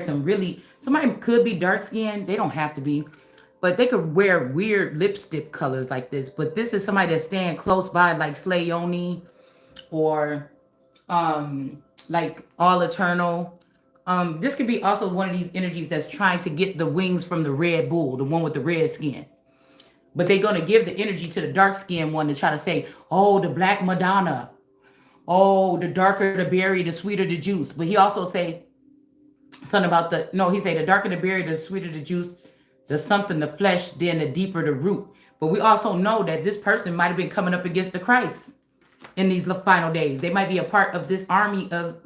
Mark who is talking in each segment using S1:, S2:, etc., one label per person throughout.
S1: somebody could be dark skinned. They don't have to be, but they could wear weird lipstick colors like this. But this is somebody that's staying close by, like Slayoni or like All Eternal. This could be also one of these energies that's trying to get the wings from the Red Bull, the one with the red skin. But they're gonna give the energy to the dark skinned one to try to say, oh, the Black Madonna. Oh, the darker the berry, the sweeter the juice. But he also say something about the no, he say the darker the berry, the sweeter the juice, the something, the flesh, then the deeper the root. But we also know that this person might have been coming up against the Christ in these final days. They might be a part of this army of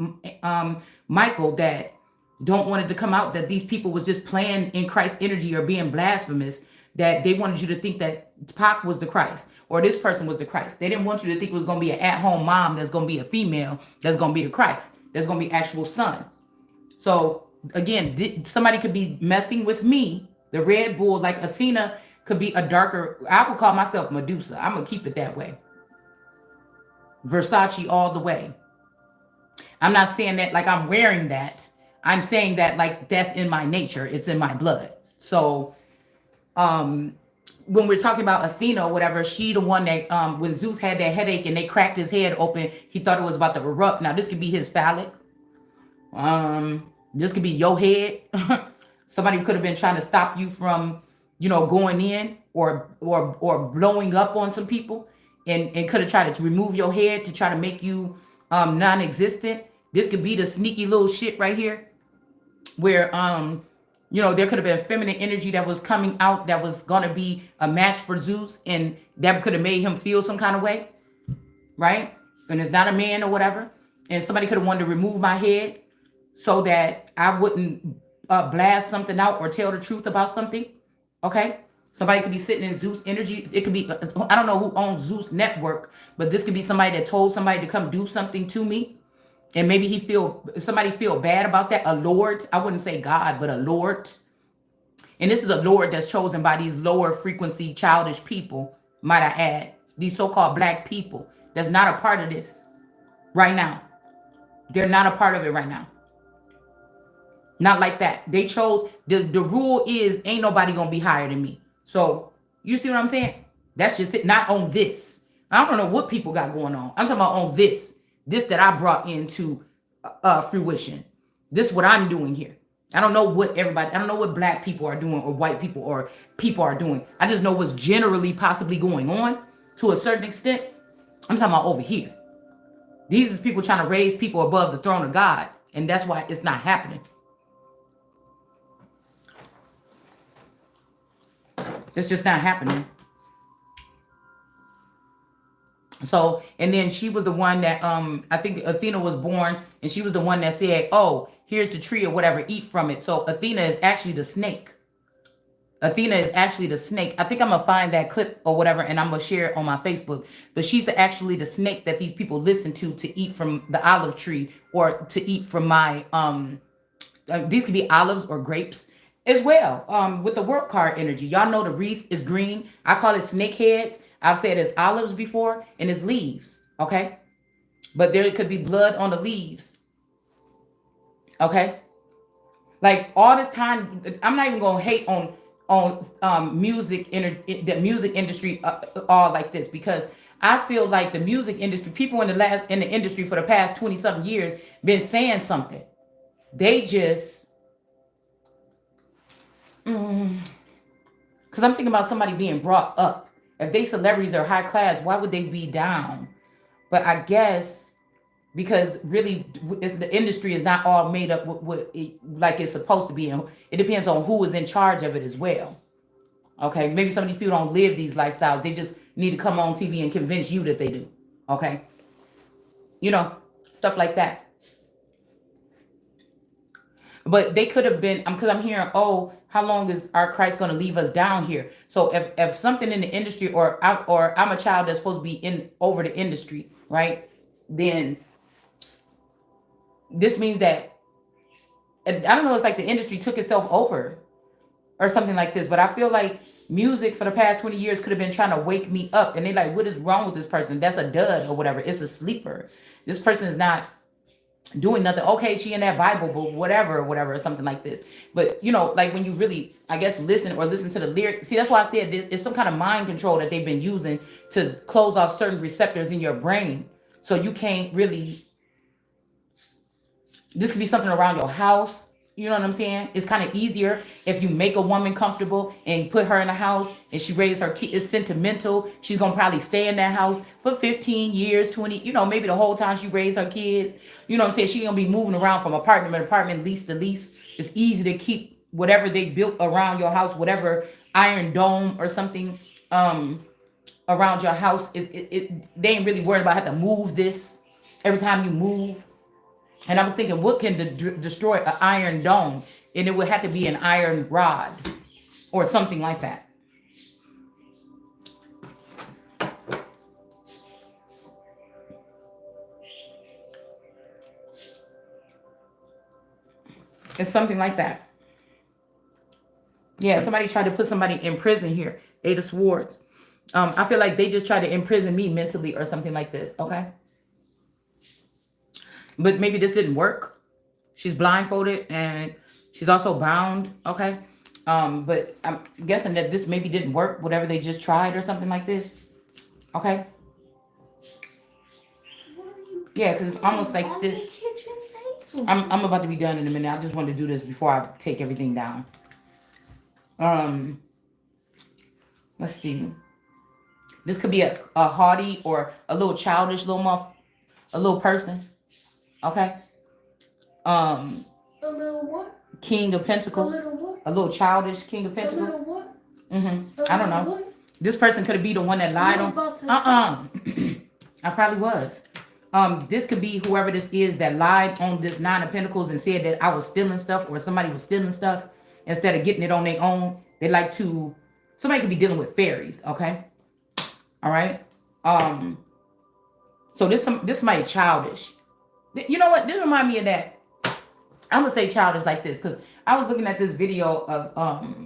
S1: Michael that don't want it to come out that these people was just playing in Christ's energy or being blasphemous, that they wanted you to think that Pac was the Christ or this person was the Christ. They didn't want you to think it was going to be an at-home mom that's going to be a female that's going to be the Christ. That's going to be actual son. So again, somebody could be messing with me, the Red Bull, like Athena could be a darker, I would call myself Medusa. I'm going to keep it that way. Versace all the way. I'm not saying that like I'm wearing that. I'm saying that like that's in my nature. It's in my blood. So when we're talking about Athena or whatever, she the one that when Zeus had that headache and they cracked his head open, he thought it was about to erupt. Now this could be his phallic. This could be your head. Somebody could have been trying to stop you from, going in or blowing up on some people and could have tried to remove your head to try to make you non-existent. This could be the sneaky little shit right here where there could have been feminine energy that was coming out that was going to be a match for Zeus, and that could have made him feel some kind of way, right? And it's not a man or whatever. And somebody could have wanted to remove my head so that I wouldn't blast something out or tell the truth about something, okay? Somebody could be sitting in Zeus energy. It could be, I don't know who owns Zeus Network, but this could be somebody that told somebody to come do something to me. And maybe somebody feel bad about that. A Lord, I wouldn't say God, but a Lord. And this is a Lord that's chosen by these lower frequency childish people, might I add. These so-called black people that's not a part of this right now. They're not a part of it right now. Not like that. They chose, the rule is ain't nobody gonna be higher than me. So you see what I'm saying? That's just it. Not on this. I don't know what people got going on. I'm talking about on this that I brought into fruition. This is what I'm doing here. I don't know what black people are doing or white people or people are doing. I just know what's generally possibly going on to a certain extent. I'm talking about over here. These is people trying to raise people above the throne of God. And that's why it's not happening. It's just not happening. So, and then she was the one that, I think Athena was born, and she was the one that said, oh, here's the tree or whatever, eat from it. So Athena is actually the snake. Athena is actually the snake. I think I'm going to find that clip or whatever, and I'm going to share it on my Facebook. But she's actually the snake that these people listen to eat from the olive tree or to eat from my, these could be olives or grapes as well. With the work card energy, y'all know the wreath is green. I call it snake heads. I've said it's olives before and it's leaves, okay? But there could be blood on the leaves, okay? Like all this time, I'm not even gonna hate on music, the music industry all like this, because I feel like the music industry, people in the industry for the past 20-something years been saying something. They just, because I'm thinking about somebody being brought up. If they celebrities are high class, why would they be down? But I guess because really the industry is not all made up like it's supposed to be. And it depends on who is in charge of it as well. Okay, maybe some of these people don't live these lifestyles. They just need to come on TV and convince you that they do. Okay, stuff like that. But they could have been, because I'm hearing, oh, how long is our Christ going to leave us down here? So if something in the industry, or I'm a child that's supposed to be over the industry, right? Then this means that, I don't know, it's like the industry took itself over or something like this. But I feel like music for the past 20 years could have been trying to wake me up. And they're like, what is wrong with this person? That's a dud or whatever. It's a sleeper. This person is not doing nothing. Okay, she in that Bible, but whatever, or something like this. But like when you really, I guess, listen to the lyric. See, that's why I said it's some kind of mind control that they've been using to close off certain receptors in your brain, so you can't really. This could be something around your house. You know what I'm saying? It's kind of easier if you make a woman comfortable and put her in a house and she raised her kid. It's sentimental. She's gonna probably stay in that house for 15 years, 20. Maybe the whole time she raised her kids. You know what I'm saying? She's gonna be moving around from apartment to apartment, lease to lease. It's easy to keep whatever they built around your house, whatever iron dome or something around your house. They ain't really worried about having to move this every time you move. And I was thinking, what can destroy an iron dome? And it would have to be an iron rod or something like that. It's something like that. Yeah, somebody tried to put somebody in prison here. Eight of Swords. I feel like they just tried to imprison me mentally or something like this. Okay. But maybe this didn't work. She's blindfolded and she's also bound. Okay. But I'm guessing that this maybe didn't work, whatever they just tried or something like this. Okay. Yeah, because it's almost like this. I'm about to be done in a minute. I just wanted to do this before I take everything down. Let's see. This could be a haughty or a little childish a little person. Okay.
S2: A little what?
S1: King of Pentacles.
S2: A little what?
S1: A little childish King of Pentacles.
S2: A little what?
S1: I don't know.
S2: What?
S1: This person could be the one that lied on. I probably was. This could be whoever this is that lied on this Nine of Pentacles and said that I was stealing stuff or somebody was stealing stuff instead of getting it on their own. They like to. Somebody could be dealing with fairies. Okay. All right. So this somebody childish. You know what? This reminds me of that. I'm gonna say childish like this because I was looking at this video of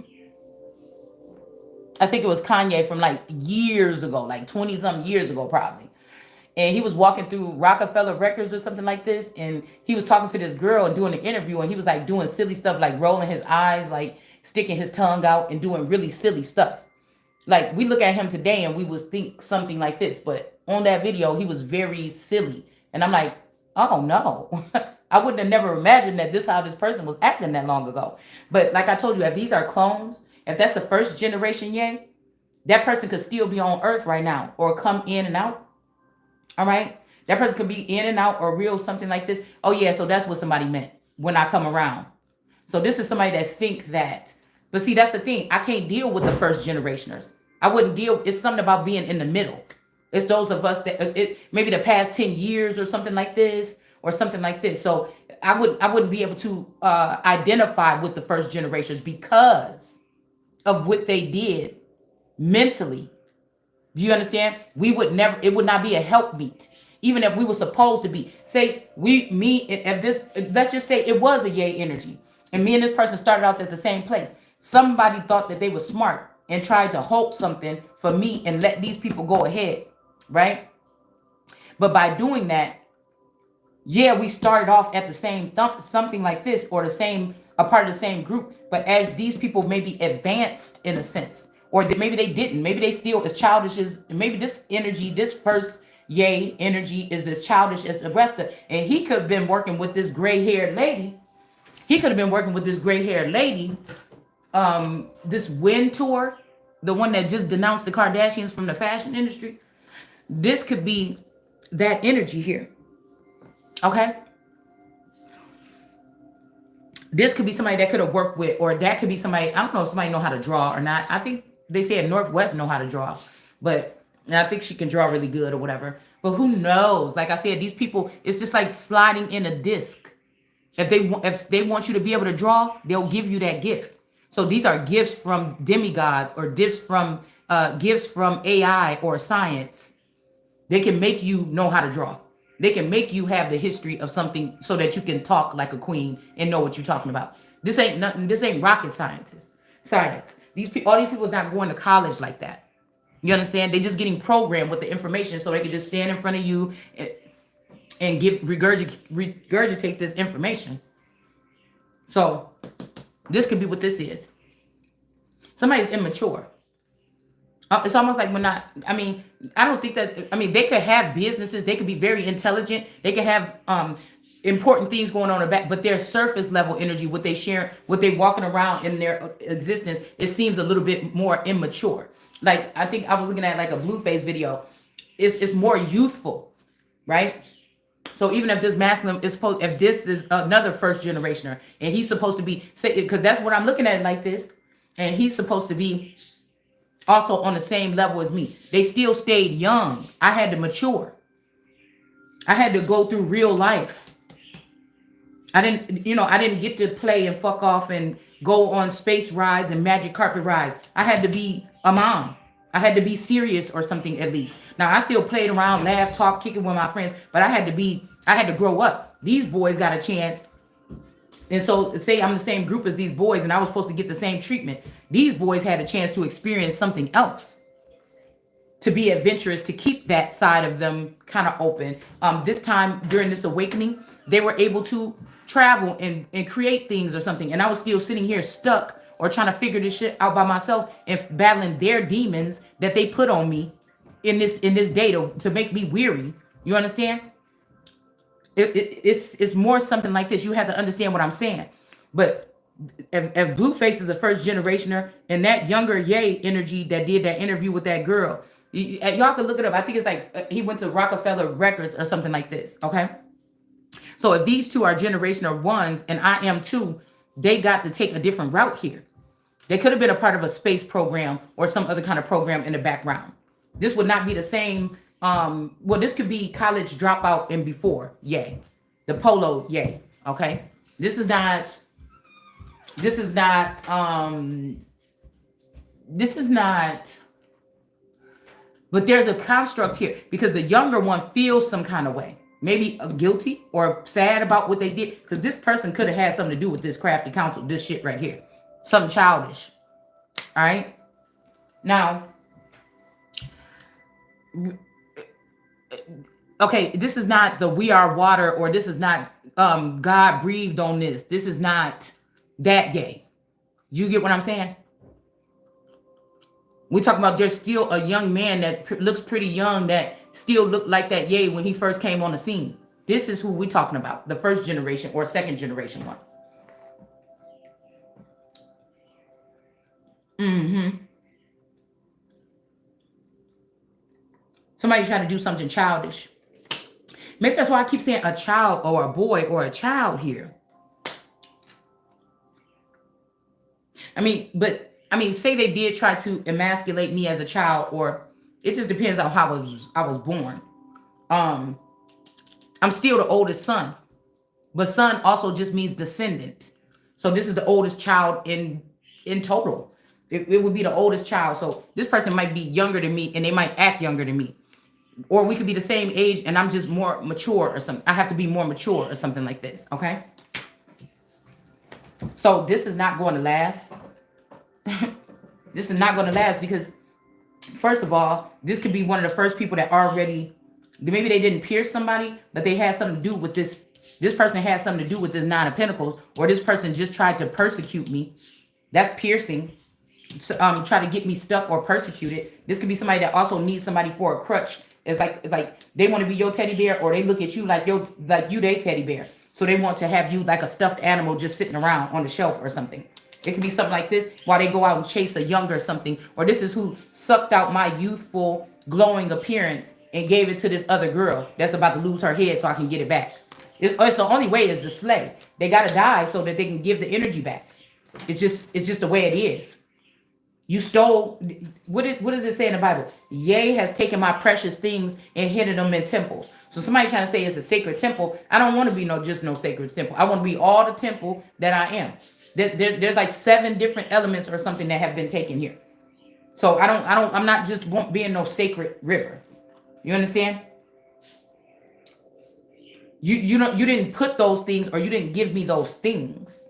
S1: I think it was Kanye from like years ago, like 20-something years ago probably. And he was walking through Rockefeller Records or something like this, and he was talking to this girl and doing an interview, and he was like doing silly stuff like rolling his eyes, like sticking his tongue out and doing really silly stuff. Like we look at him today and we would think something like this, but on that video he was very silly. And I'm like, oh no. I wouldn't have never imagined that how this person was acting that long ago. But like I told you, if these are clones, if that's the first generation yay, that person could still be on earth right now or come in and out. All right. That person could be in and out or real, something like this. Oh yeah. So that's what somebody meant when I come around. So this is somebody that think that, but see, that's the thing. I can't deal with the first generationers. I wouldn't deal. It's something about being in the middle. It's those of us that maybe the past 10 years or something like this. Or something like this. So I wouldn't be able to identify with the first generations because of what they did mentally. Do you understand? It would not be a helpmeet. Even if we were supposed to be. Say let's just say it was a yay energy. And me and this person started out at the same place. Somebody thought that they were smart and tried to hope something for me and let these people go ahead. Right? But by doing that, yeah, we started off at the same something like this, or a part of the same group. But as these people maybe advanced in a sense, or maybe they didn't, maybe they still as childish as, maybe this energy, this first yay energy is as childish as the rest of, and he could have been working with this gray-haired lady. This Win Tour, the one that just denounced the Kardashians from the fashion industry. This could be that energy here. Okay. This could be somebody that could have worked with, or that could be somebody, I don't know if somebody know how to draw or not. I think they said Northwest know how to draw, but I think she can draw really good or whatever. But who knows? Like I said, these people, it's just like sliding in a disc. If they want you to be able to draw, they'll give you that gift. So these are gifts from demigods or gifts from AI or science. They can make you know how to draw. They can make you have the history of something so that you can talk like a queen and know what you're talking about. This ain't nothing. This ain't rocket science. All these people is not going to college like that. You understand? They're just getting programmed with the information so they can just stand in front of you and regurgitate this information. So this could be what this is. Somebody's immature. It's almost like I don't think that, they could have businesses. They could be very intelligent. They could have important things going on in the back, but their surface level energy, what they share, what they walking around in their existence, it seems a little bit more immature. Like, I think I was looking at like a Blueface video. It's more youthful, right? So even if this masculine is supposed, if this is another first generationer, and he's supposed to be, because that's what I'm looking at it like this, and he's supposed to be also on the same level as me. They still stayed young. I had to mature. I had to go through real life. I didn't get to play and fuck off and go on space rides and magic carpet rides. I had to be a mom. I had to be serious or something at least. Now, I still played around, laugh, talk, kicking with my friends, but I had to grow up. These boys got a chance. And so say I'm the same group as these boys and I was supposed to get the same treatment. These boys had a chance to experience something else, to be adventurous, to keep that side of them kind of open. This time during this awakening, they were able to travel and create things or something. And I was still sitting here stuck or trying to figure this shit out by myself and battling their demons that they put on me in this day to make me weary. You understand? It's more something like this. You have to understand what I'm saying. But if Blueface is a first generationer and that younger Ye energy that did that interview with that girl, y'all can look it up. I think it's like he went to Rockefeller Records or something like this. Okay. So if these two are generational ones and I am too, they got to take a different route here. They could have been a part of a space program or some other kind of program in the background. This would not be the same. Well, this could be college dropout and before, yay. The polo, yay. Okay. This is not, but there's a construct here because the younger one feels some kind of way, maybe guilty or sad about what they did. Because this person could have had something to do with this crafty counsel, this shit right here. Something childish. All right. Now, okay, this is not the we are water, or this is not God breathed on this. This is not that gay. You get what I'm saying? We talking about there's still a young man that looks pretty young that still looked like that Ye when he first came on the scene. This is who we talking about, the first generation or second generation one. Somebody trying to do something childish. Maybe that's why I keep saying a child or a boy or a child here. Say they did try to emasculate me as a child, or it just depends on how I was born. I'm still the oldest son, but son also just means descendant. So this is the oldest child in total. It would be the oldest child. So this person might be younger than me and they might act younger than me. Or we could be the same age and I'm just more mature or something. I have to be more mature or something like this. Okay. So this is not going to last. This is not going to last because, first of all, this could be one of the first people that already, maybe they didn't pierce somebody, but they had something to do with this. This person had something to do with this Nine of Pentacles, or this person just tried to persecute me. That's piercing. Try to get me stuck or persecuted. This could be somebody that also needs somebody for a crutch. It's like they want to be your teddy bear, or they look at you like you they teddy bear. So they want to have you like a stuffed animal just sitting around on the shelf or something. It could be something like this while they go out and chase a younger something. Or this is who sucked out my youthful, glowing appearance and gave it to this other girl that's about to lose her head so I can get it back. It's the only way is to slay. They got to die so that they can give the energy back. It's just the way it is. You stole, what does it say in the Bible? Yea has taken my precious things and hidden them in temples. So somebody trying to say it's a sacred temple. I don't want to be no sacred temple. I want to be all the temple that I am. There's like 7 different elements or something that have been taken here. So I'm not just being no sacred river. You understand? You didn't put those things, or you didn't give me those things.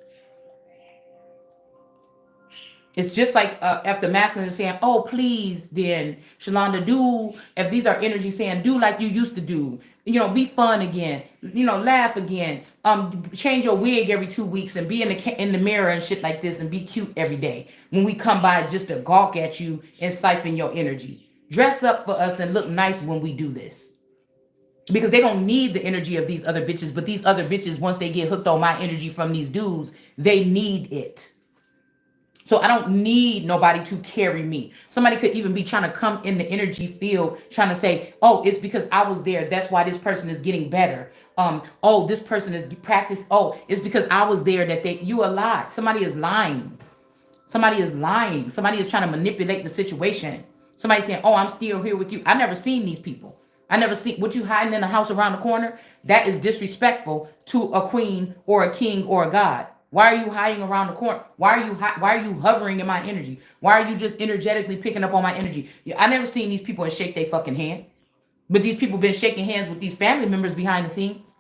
S1: It's just like if the masculine is saying, oh, please, then, Shalonda, do, if these are energies saying, do like you used to do, be fun again, laugh again, change your wig every 2 weeks and be in the mirror and shit like this and be cute every day. When we come by just to gawk at you and siphon your energy. Dress up for us and look nice when we do this. Because they don't need the energy of these other bitches, but these other bitches, once they get hooked on my energy from these dudes, they need it. So I don't need nobody to carry me. Somebody could even be trying to come in the energy field, trying to say, oh, it's because I was there. That's why this person is getting better. Oh, this person is practice. Oh, it's because I was there that you a lie. Somebody is lying. Somebody is lying. Somebody is trying to manipulate the situation. Somebody saying, oh, I'm still here with you. I never seen these people. I never seen what you hiding in a house around the corner. That is disrespectful to a queen or a king or a god. Why are you hiding around the corner? Why are you hovering in my energy? Why are you just energetically picking up on my energy? I never seen these people and shake their fucking hand. But these people been shaking hands with these family members behind the scenes.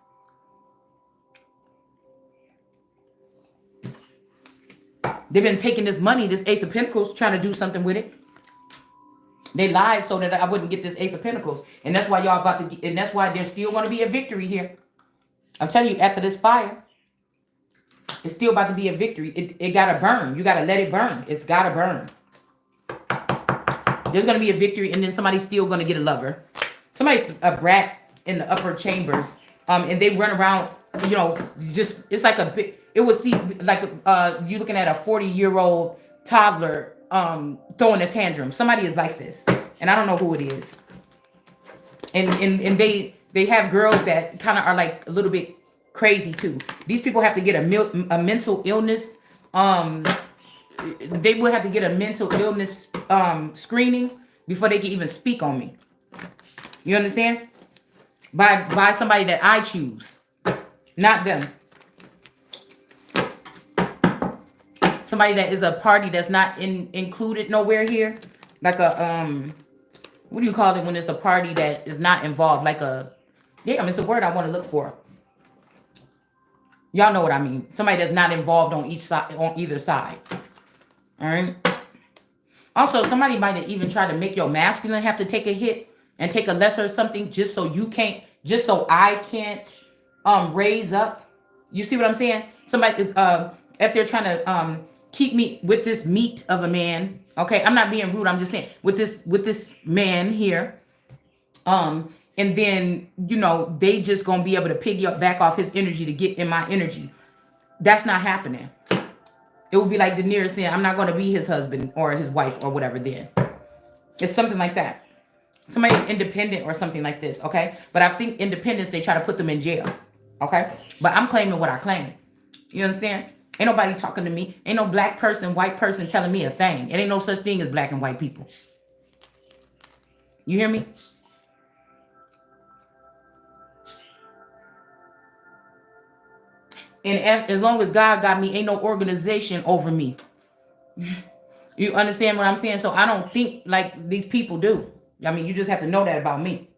S1: They've been taking this money, this Ace of Pentacles, trying to do something with it. They lied so that I wouldn't get this Ace of Pentacles. And that's why y'all about to get, and that's why there's still going to be a victory here. I'm telling you, after this fire, it's still about to be a victory. It got to burn. You got to let it burn. It's got to burn. There's going to be a victory, and then somebody's still going to get a lover. Somebody's a brat in the upper chambers, and they run around, just, it's like a big, it would seem like you looking at a 40-year-old toddler throwing a tantrum. Somebody is like this, and I don't know who it is. And they have girls that kind of are like a little bit crazy too. These people have to get a mental illness. They will have to get a mental illness screening before they can even speak on me. You understand? By somebody that I choose, not them. Somebody that is a party that's not included nowhere here, like a what do you call it when it's a party that is not involved? Like it's a word I want to look for. Y'all know what I mean. Somebody that's not involved on each side, on either side. All right. Also, somebody might have even tried to make your masculine have to take a hit and take a lesser or something just so I can't raise up. You see what I'm saying? Somebody if they're trying to keep me with this meat of a man. Okay, I'm not being rude. I'm just saying with this man here. And then, they just going to be able to piggyback off his energy to get in my energy. That's not happening. It would be like Daenerys saying, I'm not going to be his husband or his wife or whatever then. It's something like that. Somebody's independent or something like this, okay? But I think independence, they try to put them in jail, okay? But I'm claiming what I claim. You understand? Ain't nobody talking to me. Ain't no black person, white person telling me a thing. It ain't no such thing as black and white people. You hear me? And as long as God got me, ain't no organization over me. You understand what I'm saying? So I don't think like these people do. I mean, you just have to know that about me.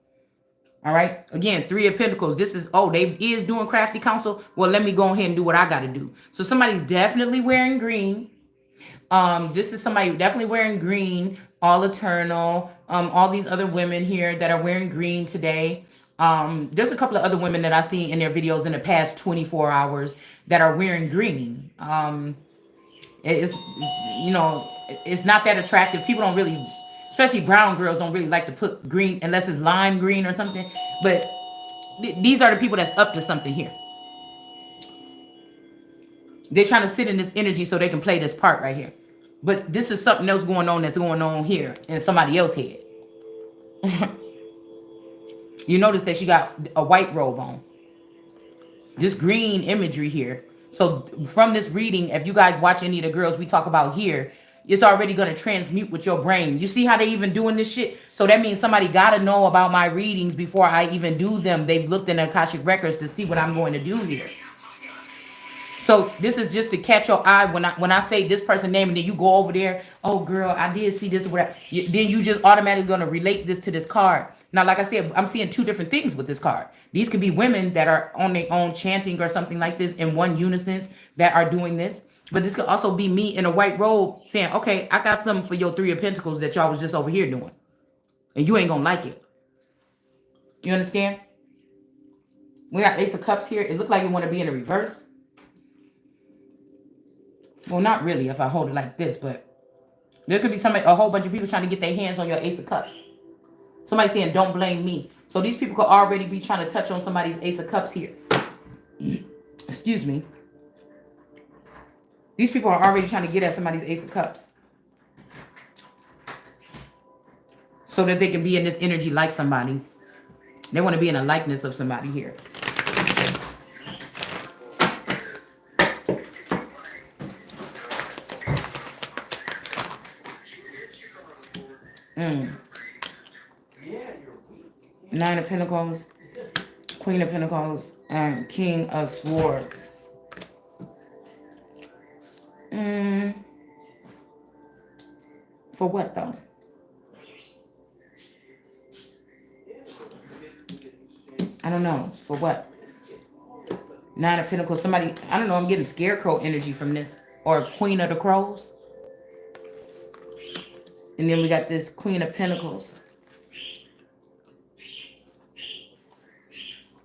S1: All right. Again, 3 of Pentacles. This is, they is doing crafty counsel. Well, let me go ahead and do what I got to do. So somebody's definitely wearing green. This is somebody definitely wearing green, all eternal. All these other women here that are wearing green today. There's a couple of other women that I've seen in their videos in the past 24 hours that are wearing green. It's not that attractive. People don't really, especially brown girls, don't really like to put green unless it's lime green or something. But these are the people that's up to something here. They're trying to sit in this energy so they can play this part right here. But this is something else going on that's going on here in somebody else's head. You notice that she got a white robe on. This green imagery here. So from this reading, if you guys watch any of the girls we talk about here, it's already going to transmute with your brain. You see how they even doing this shit? So that means somebody got to know about my readings before I even do them. They've looked in the Akashic records to see what I'm going to do here. So this is just to catch your eye when I say this person's name and then you go over there. Oh, girl, I did see this. Then you just automatically going to relate this to this card. Now, like I said, I'm seeing 2 different things with this card. These could be women that are on their own chanting or something like this in one unison that are doing this. But this could also be me in a white robe saying, okay, I got something for your Three of Pentacles that y'all was just over here doing. And you ain't gonna like it. You understand? We got Ace of Cups here. It looked like it want to be in the reverse. Well, not really if I hold it like this, but there could be somebody, a whole bunch of people trying to get their hands on your Ace of Cups. Somebody saying, don't blame me. So these people could already be trying to touch on somebody's Ace of Cups here. Excuse me. These people are already trying to get at somebody's Ace of Cups. So that they can be in this energy like somebody. They want to be in a likeness of somebody here. Nine of Pentacles, Queen of Pentacles, and King of Swords. For what though? I don't know. For what? Nine of Pentacles. Somebody, I don't know. I'm getting Scarecrow energy from this. Or Queen of the Crows. And then we got this Queen of Pentacles.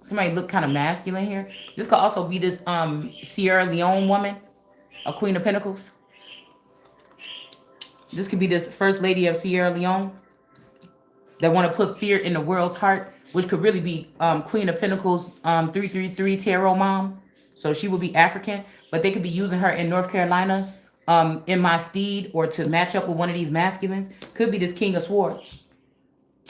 S1: Somebody look kind of masculine here. This could also be this Sierra Leone woman. A Queen of Pentacles. This could be this First Lady of Sierra Leone. That want to put fear in the world's heart. Which could really be Queen of Pentacles 333 Tarot Mom. So she would be African. But they could be using her in North Carolina. In my steed. Or to match up with one of these masculines. Could be this King of Swords.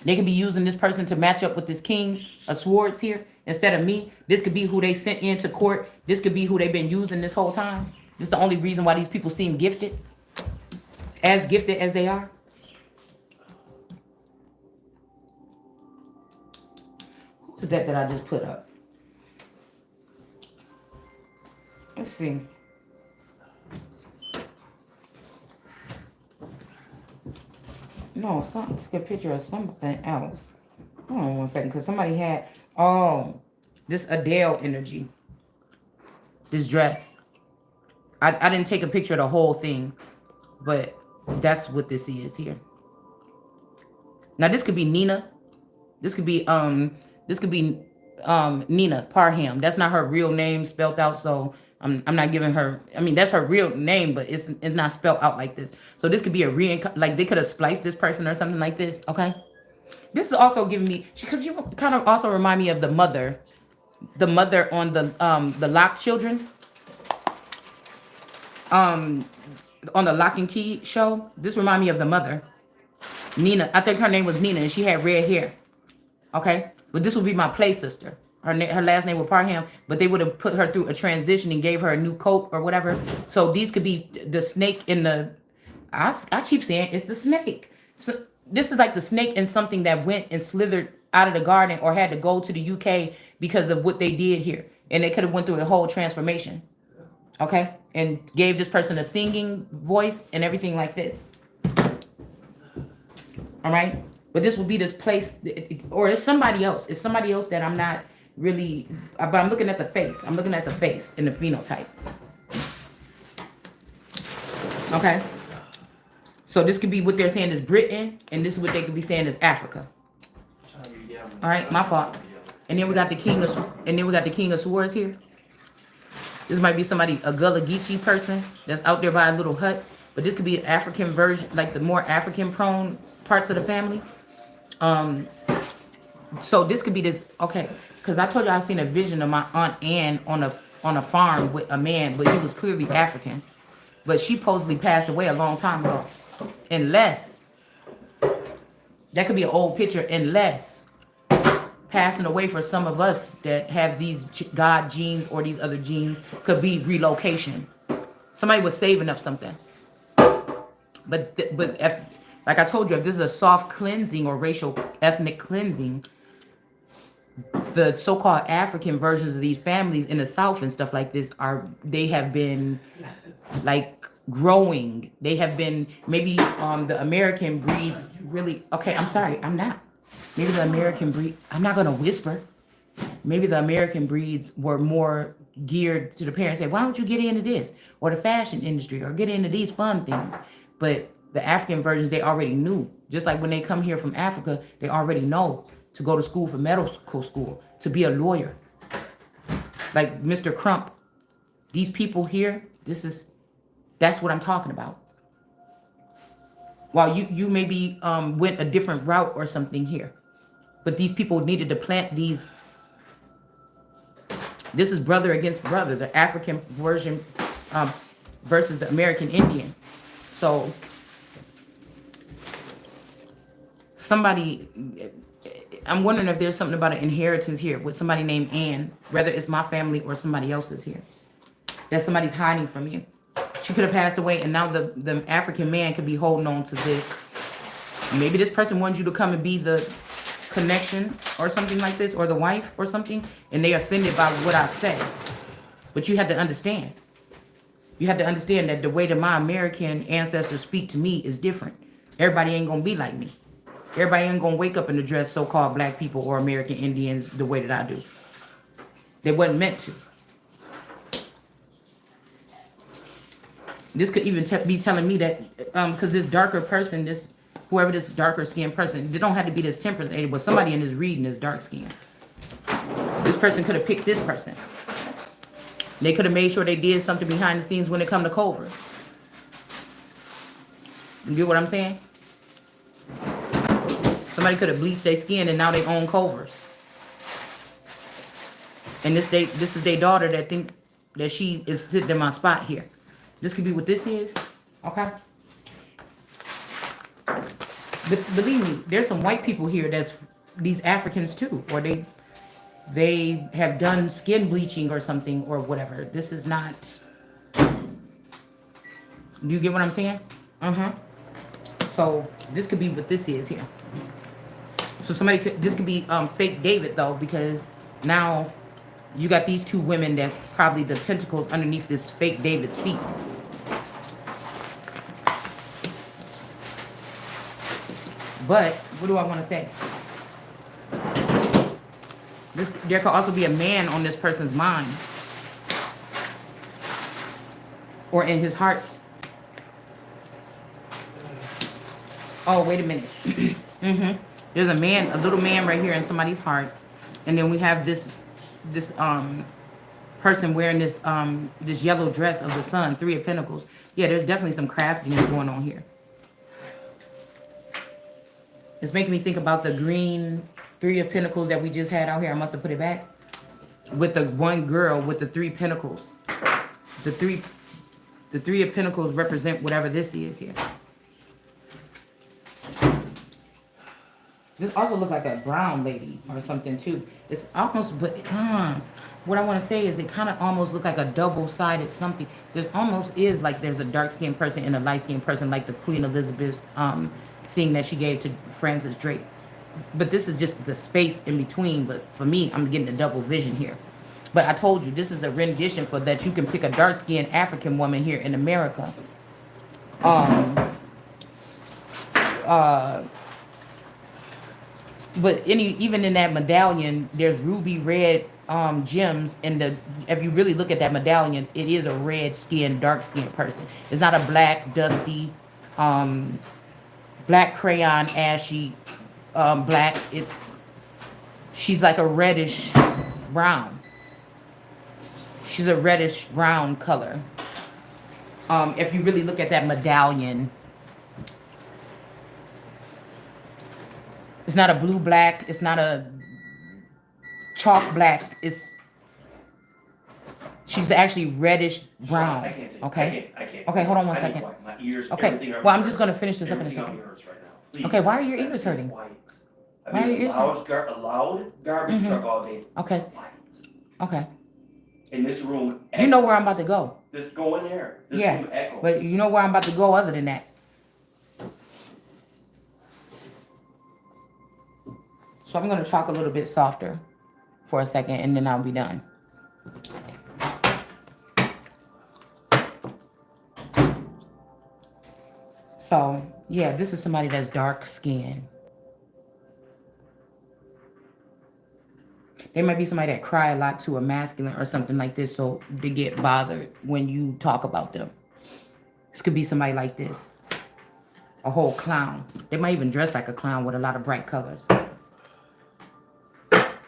S1: They could be using this person to match up with this King of Swords here. Instead of me. This could be who they sent into court. This could be who they've been using this whole time. This is the only reason why these people seem gifted. As gifted as they are. Who is that I just put up? Let's see. No, something took a picture of something else. Hold on one second, because somebody had, oh, this Adele energy. This dress. I didn't take a picture of the whole thing, but that's what this is here. Now this could be Nina. This could be Nina Parham. That's not her real name spelled out, so I'm not giving her. I mean, that's her real name, but it's not spelled out like this. So this could be a like they could have spliced this person or something like this. Okay. This is also giving me, because you kind of also remind me of the mother on the Lock Children. On the Lock and Key show. This remind me of the mother. Nina. I think her name was Nina and she had red hair. Okay. But this would be my play sister. Her last name was Parham, but they would have put her through a transition and gave her a new coat or whatever. So these could be the snake in the, I keep saying it's the snake. So this is like the snake in something that went and slithered out of the garden or had to go to the UK because of what they did here. And they could have went through a whole transformation. Okay. And gave this person a singing voice and everything like this. All right. But this will be this place, or it's somebody else. It's somebody else that I'm not really, but I'm looking at the face. I'm looking at the face and the phenotype. Okay. So this could be what they're saying is Britain, and this is what they could be saying is Africa. All right, my fault. And then we got the King of Swords here. This might be somebody, a Gullah Geechee person that's out there by a little hut. But this could be an African version, like the more African prone parts of the family. So this could be this, okay, because I told you I seen a vision of my Aunt Ann on a farm with a man, but he was clearly African. But she supposedly passed away a long time ago. Unless, that could be an old picture, unless passing away for some of us that have these God genes or these other genes could be relocation. Somebody was saving up something. But if, like I told you, if this is a soft cleansing or racial ethnic cleansing, the so-called African versions of these families in the South and stuff like this they have been like growing. They have been, maybe the American breeds really, okay, I'm sorry, I'm not. Maybe the American breed, I'm not going to whisper. Maybe the American breeds were more geared to the parents. Say, why don't you get into this or the fashion industry or get into these fun things? But the African versions, they already knew. Just like when they come here from Africa, they already know to go to school for medical school, to be a lawyer. Like Mr. Crump, these people here, that's what I'm talking about. While you maybe went a different route or something here, but these people needed to plant these. This is brother against brother, the African version versus the American Indian. So somebody, I'm wondering if there's something about an inheritance here with somebody named Ann, whether it's my family or somebody else's here, that somebody's hiding from you. She could have passed away, and now the African man could be holding on to this. Maybe this person wants you to come and be the connection or something like this, or the wife or something, and they offended by what I say. But you have to understand. You have to understand that the way that my American ancestors speak to me is different. Everybody ain't gonna be like me. Everybody ain't gonna wake up and address so-called black people or American Indians the way that I do. They wasn't meant to. This could even be telling me that, because this darker person, whoever this darker skinned person, they don't have to be this temperance aided, but somebody in this reading is dark skinned. This person could have picked this person. They could have made sure they did something behind the scenes when it come to covers. You get what I'm saying? Somebody could have bleached their skin and now they own covers. And this is their daughter that think that she is sitting in my spot here. This could be what this is. Okay? But believe me, there's some white people here that's these Africans too. Or they have done skin bleaching or something or whatever. This is not... Do you get what I'm saying? So this could be what this is here. So this could be fake David though, because now you got these two women that's probably the pentacles underneath this fake David's feet. But what do I want to say? There could also be a man on this person's mind or in his heart. Oh, wait a minute. There's a little man right here in somebody's heart, and then we have this person wearing this yellow dress of the sun, 3 of Pentacles. Yeah, there's definitely some craftiness going on here. It's making me think about the green 3 of Pentacles that we just had out here. I must have put it back. With the one girl with the 3 Pentacles. The three of Pentacles represent whatever this is here. This also looks like a brown lady or something too. It's almost, but what I want to say is it kind of almost look like a double-sided something. There's almost is like there's a dark-skinned person and a light-skinned person, like the Queen Elizabeth thing that she gave to Francis Drake. But this is just the space in between. But for me, I'm getting a double vision here. But I told you, this is a rendition for that you can pick a dark-skinned African woman here in America. But even in that medallion, there's ruby red gems. And if you really look at that medallion, it is a red-skinned, dark-skinned person. It's not a black, dusty, black crayon, ashy, black. She's like a reddish brown. She's a reddish brown color. If you really look at that medallion, it's not a blue black. It's not a chalk black. She's actually reddish brown.
S3: I can't take
S1: okay.
S3: I can't.
S1: Okay, hold on one second.
S3: My ears.
S1: Okay. Well, I'm just gonna finish this up in a second.
S3: Hurts right now. Please,
S1: Okay. Why are your ears hurting?
S3: Why
S1: are your ears hurting?
S3: A loud garbage truck all day.
S1: Okay.
S3: Quiet.
S1: Okay.
S3: In this room.
S1: You know where I'm about to go.
S3: Just go in there. This
S1: Yeah.
S3: room echoes.
S1: But you know where I'm about to go other than that. So I'm going to talk a little bit softer for a second and then I'll be done. So, yeah, this is somebody that's dark skinned. They might be somebody that cry a lot to a masculine or something like this, so they get bothered when you talk about them. This could be somebody like this. A whole clown. They might even dress like a clown with a lot of bright colors.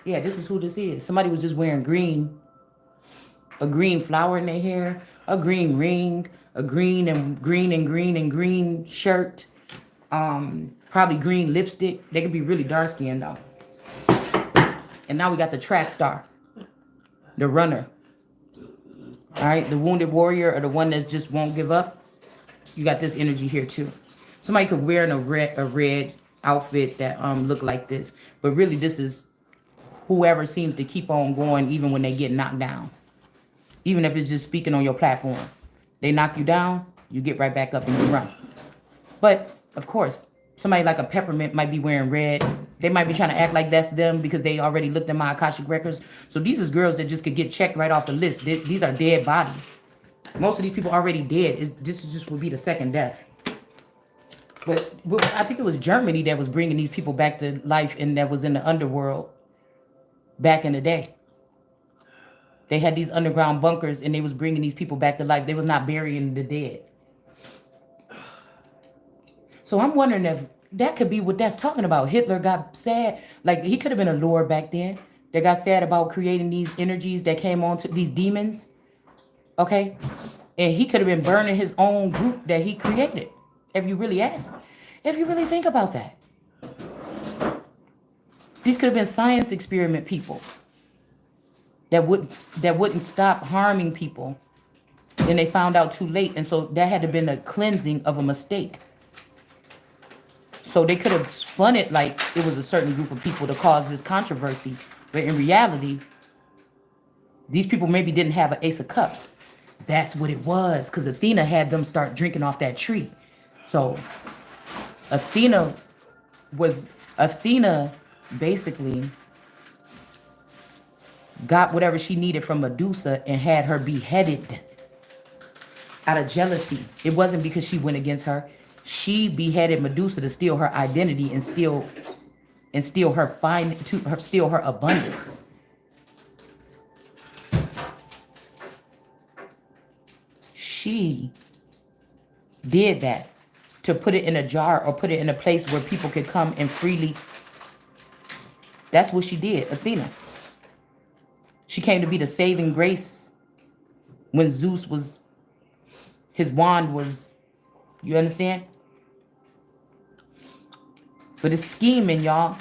S1: Yeah, this is who this is. Somebody was just wearing green. A green flower in their hair. A green ring. A green shirt. Probably green lipstick. They could be really dark skinned though. And now we got the track star. The runner. All right, the wounded warrior or the one that just won't give up. You got this energy here too. Somebody could wear a red outfit that look like this, but really this is whoever seems to keep on going even when they get knocked down. Even if it's just speaking on your platform, they knock you down, you get right back up and you run. But of course, somebody like a peppermint might be wearing red. They might be trying to act like that's them because they already looked at my Akashic records. So these is girls that just could get checked right off the list. These are dead bodies. Most of these people already dead. This just would be the second death. But I think it was Germany that was bringing these people back to life and that was in the underworld back in the day. They had these underground bunkers and they was bringing these people back to life. They was not burying the dead. So I'm wondering if that could be what that's talking about. Hitler got sad. Like he could have been a lord back then. That got sad about creating these energies that came on to these demons. Okay? And he could have been burning his own group that he created. If you really ask. If you really think about that. These could have been science experiment people. That wouldn't stop harming people. And they found out too late. And so that had to have been a cleansing of a mistake. So they could have spun it like it was a certain group of people to cause this controversy. But in reality, these people maybe didn't have an Ace of Cups. That's what it was. Because Athena had them start drinking off that tree. So Athena basically got whatever she needed from Medusa and had her beheaded out of jealousy. It wasn't because she went against her. She beheaded Medusa to steal her identity and steal her abundance. She did that to put it in a jar or put it in a place where people could come and freely. That's what she did, Athena. She came to be the saving grace when Zeus was, his wand was, you understand? But it's scheming, y'all.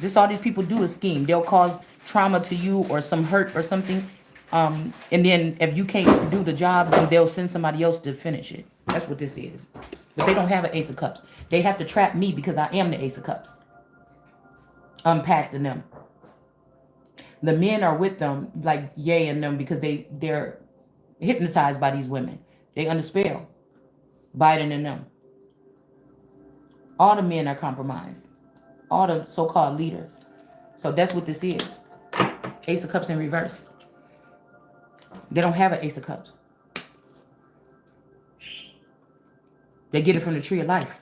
S1: This all these people do is scheme. They'll cause trauma to you or some hurt or something. And then if you can't do the job, then they'll send somebody else to finish it. That's what this is. But they don't have an Ace of Cups. They have to trap me because I am the Ace of Cups. Unpacking them. The men are with them, like Ye and them, because they're hypnotized by these women. They under spell. Biden and them. All the men are compromised. All the so-called leaders. So that's what this is. Ace of Cups in reverse. They don't have an Ace of Cups. They get it from the Tree of Life.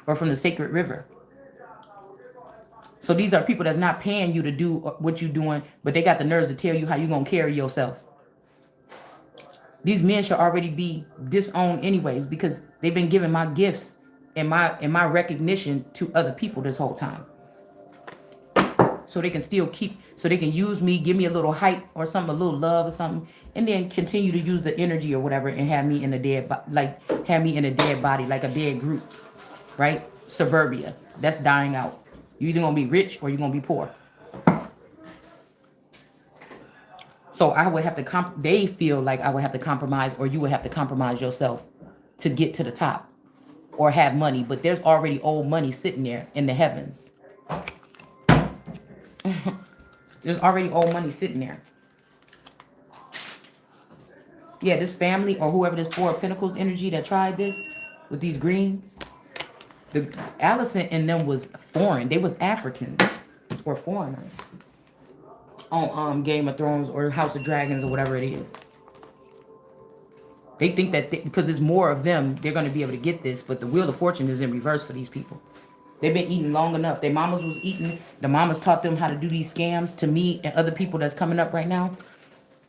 S1: Or from the Sacred River. So these are people that's not paying you to do what you're doing, but they got the nerves to tell you how you're going to carry yourself. These men should already be disowned anyways because they've been giving my gifts and my recognition to other people this whole time. So they can still so they can use me, give me a little hype or something, a little love or something, and then continue to use the energy or whatever and have me in a dead body, like a dead group, right? Suburbia, that's dying out. You're either gonna be rich or you're gonna be poor. So I would have to they feel like I would have to compromise, or you would have to compromise yourself to get to the top or have money. But there's already old money sitting there in the heavens. There's already old money sitting there. Yeah, this family or whoever this Four of Pentacles energy that tried this with these greens. The Allison and them was foreign. They was Africans or foreigners on Game of Thrones or House of Dragons or whatever it is. They think that because there's more of them, they're going to be able to get this. But the Wheel of Fortune is in reverse for these people. They've been eating long enough. Their mamas was eating. The mamas taught them how to do these scams to me and other people that's coming up right now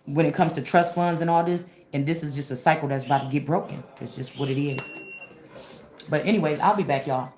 S1: when it comes to trust funds and all this. And this is just a cycle that's about to get broken. It's just what it is. But anyways, I'll be back, y'all.